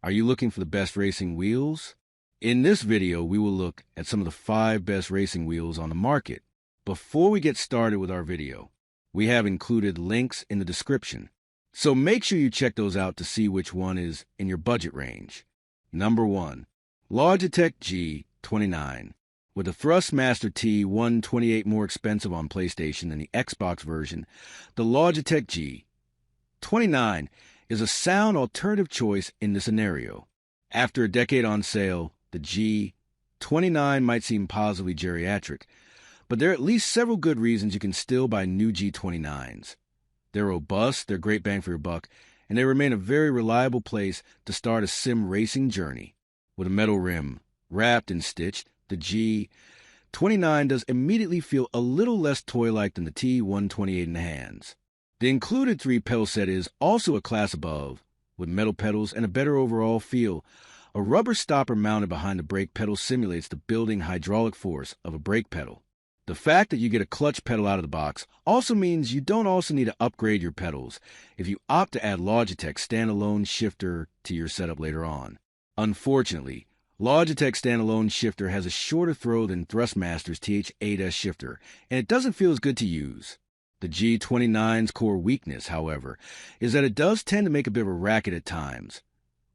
Are you looking for the best racing wheels? In this video, we will look at some of the 5 best racing wheels on the market. Before we get started with our video, we have included links in the description, so make sure you check those out to see which one is in your budget range. Number 1. Logitech G29. With the Thrustmaster T128 more expensive on PlayStation than the Xbox version, the Logitech G29 is a sound alternative choice in this scenario. After a decade on sale, the G29 might seem positively geriatric, but there are at least several good reasons you can still buy new G29s. They're robust, they're great bang for your buck, and they remain a very reliable place to start a sim racing journey. With a metal rim, wrapped and stitched, the G29 does immediately feel a little less toy-like than the T128 in the hands. The included 3-pedal set is also a class above, with metal pedals and a better overall feel. A rubber stopper mounted behind the brake pedal simulates the building hydraulic force of a brake pedal. The fact that you get a clutch pedal out of the box also means you don't also need to upgrade your pedals if you opt to add Logitech standalone shifter to your setup later on. Unfortunately, Logitech standalone shifter has a shorter throw than Thrustmaster's TH8S shifter, and it doesn't feel as good to use. The G29's core weakness, however, is that it does tend to make a bit of a racket at times,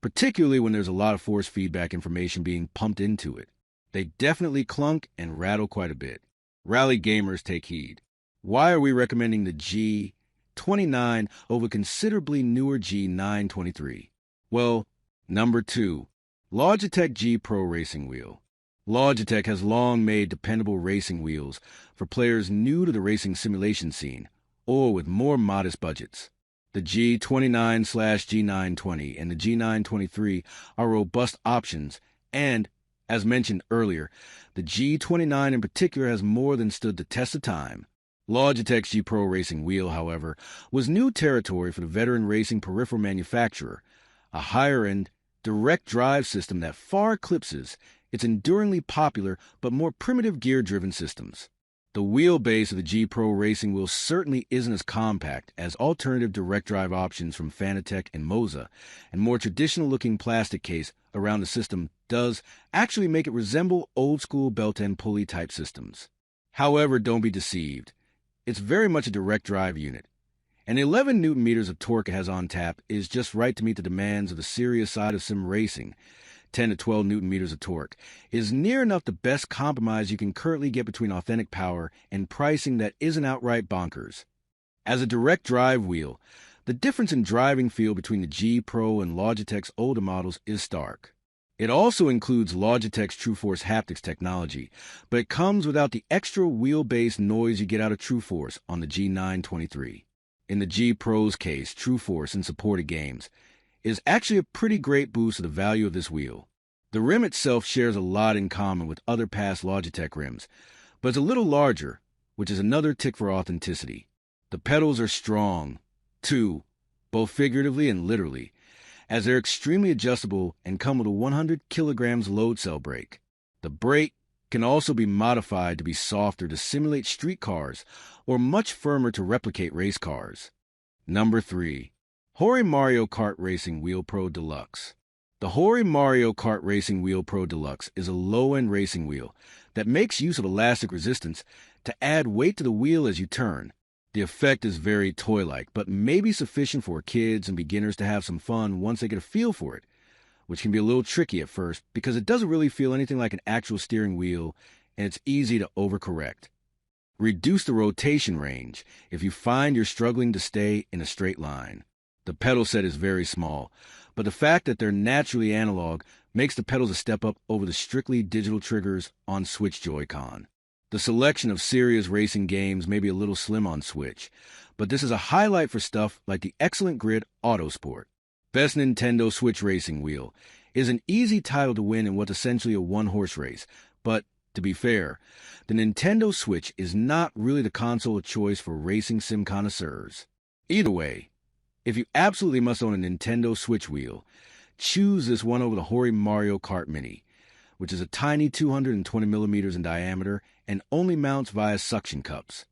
particularly when there's a lot of force feedback information being pumped into it. They definitely clunk and rattle quite a bit. Rally gamers, take heed. Why are we recommending the G29 over considerably newer G923? Well, number 2, Logitech G Pro Racing Wheel. Logitech has long made dependable racing wheels for players new to the racing simulation scene or with more modest budgets. The G29/G920 and the G923 are robust options, and, as mentioned earlier, the G29 in particular has more than stood the test of time. Logitech's G Pro Racing Wheel, however, was new territory for the veteran racing peripheral manufacturer, a higher-end, direct drive system that far eclipses its enduringly popular but more primitive gear-driven systems. The wheelbase of the G Pro Racing Wheel certainly isn't as compact as alternative direct drive options from Fanatec and Moza, and more traditional-looking plastic case around the system does actually make it resemble old-school belt-and pulley type systems. However, don't be deceived. It's very much a direct drive unit, and the 11 Nm of torque it has on tap is just right to meet the demands of the serious side of sim racing. 10 to 12 Nm of torque is near enough the best compromise you can currently get between authentic power and pricing that isn't outright bonkers. As a direct drive wheel, the difference in driving feel between the G Pro and Logitech's older models is stark. It also includes Logitech's TrueForce haptics technology, but it comes without the extra wheel-based noise you get out of TrueForce on the G923. In the G Pro's case, TrueForce in supported games is actually a pretty great boost to the value of this wheel. The rim itself shares a lot in common with other past Logitech rims, but it's a little larger, which is another tick for authenticity. The pedals are strong, too, both figuratively and literally, as they're extremely adjustable and come with a 100 kilograms load cell brake. The brake can also be modified to be softer to simulate street cars or much firmer to replicate race cars. Number 3. Hory Mario Kart Racing Wheel Pro Deluxe. The Hory Mario Kart Racing Wheel Pro Deluxe is a low-end racing wheel that makes use of elastic resistance to add weight to the wheel as you turn. The effect is very toy-like, but may be sufficient for kids and beginners to have some fun once they get a feel for it, which can be a little tricky at first because it doesn't really feel anything like an actual steering wheel and it's easy to overcorrect. Reduce the rotation range if you find you're struggling to stay in a straight line. The pedal set is very small, but the fact that they're naturally analog makes the pedals a step up over the strictly digital triggers on Switch Joy-Con. The selection of serious racing games may be a little slim on Switch, but this is a highlight for stuff like the excellent Grid Autosport. Best Nintendo Switch Racing Wheel is an easy title to win in what's essentially a one-horse race, but to be fair, the Nintendo Switch is not really the console of choice for racing sim connoisseurs. Either way, if you absolutely must own a Nintendo Switch wheel, choose this one over the Hori Mario Kart Mini, which is a tiny 220 millimeters in diameter and only mounts via suction cups.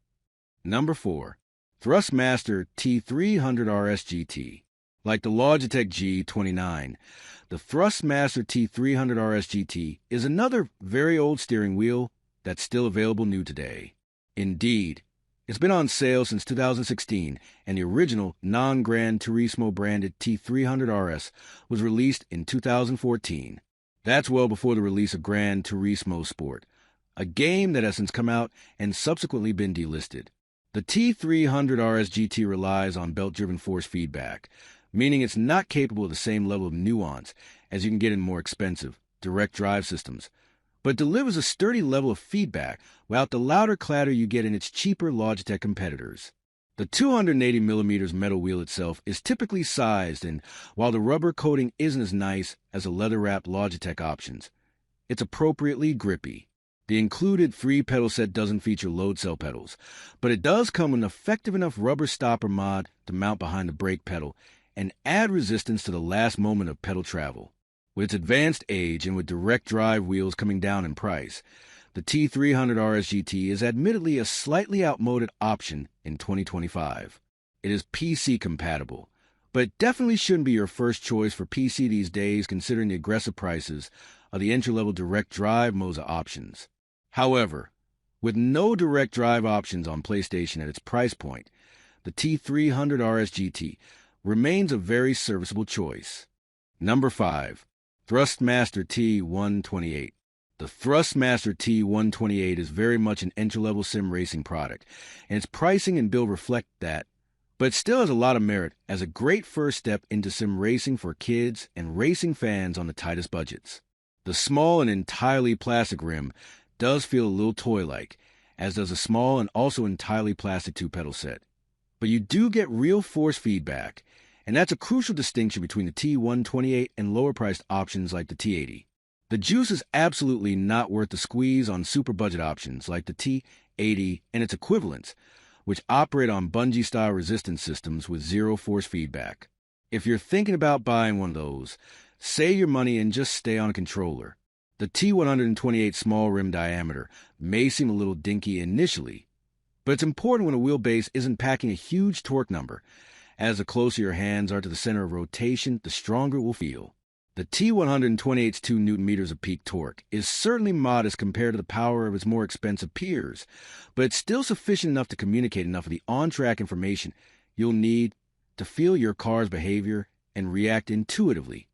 Number 4. Thrustmaster T300 RS GT. Like the Logitech G29, The Thrustmaster T300 RS GT is another very old steering wheel that's still available new today. Indeed, it's been on sale since 2016, and the original non-Gran Turismo branded T300 RS was released in 2014. That's well before the release of Gran Turismo Sport, a game that has since come out and subsequently been delisted. The T300 RS GT relies on belt-driven force feedback, meaning it's not capable of the same level of nuance as you can get in more expensive, direct drive systems, but delivers a sturdy level of feedback without the louder clatter you get in its cheaper Logitech competitors. The 280mm metal wheel itself is typically sized, and while the rubber coating isn't as nice as the leather-wrapped Logitech options, it's appropriately grippy. The included 3-pedal set doesn't feature load cell pedals, but it does come with an effective enough rubber stopper mod to mount behind the brake pedal and add resistance to the last moment of pedal travel. With its advanced age and with direct drive wheels coming down in price, the T300 RS GT is admittedly a slightly outmoded option in 2025. It is PC compatible, but it definitely shouldn't be your first choice for PC these days considering the aggressive prices of the entry-level direct drive Moza options. However, with no direct drive options on PlayStation at its price point, the T300 RS GT remains a very serviceable choice. Number 5. Thrustmaster T128. The Thrustmaster T128 is very much an entry-level sim racing product, and its pricing and build reflect that, but it still has a lot of merit as a great first step into sim racing for kids and racing fans on the tightest budgets. The small and entirely plastic rim does feel a little toy-like, as does a small and also entirely plastic 2-pedal set. But you do get real force feedback, and that's a crucial distinction between the T128 and lower-priced options like the T80. The juice is absolutely not worth the squeeze on super-budget options like the T80 and its equivalents, which operate on bungee-style resistance systems with zero force feedback. If you're thinking about buying one of those, save your money and just stay on a controller. The T128 small rim diameter may seem a little dinky initially, but it's important when a wheelbase isn't packing a huge torque number, as the closer your hands are to the center of rotation, the stronger it will feel. The T128's 2 Nm of peak torque is certainly modest compared to the power of its more expensive peers, but it's still sufficient enough to communicate enough of the on-track information you'll need to feel your car's behavior and react intuitively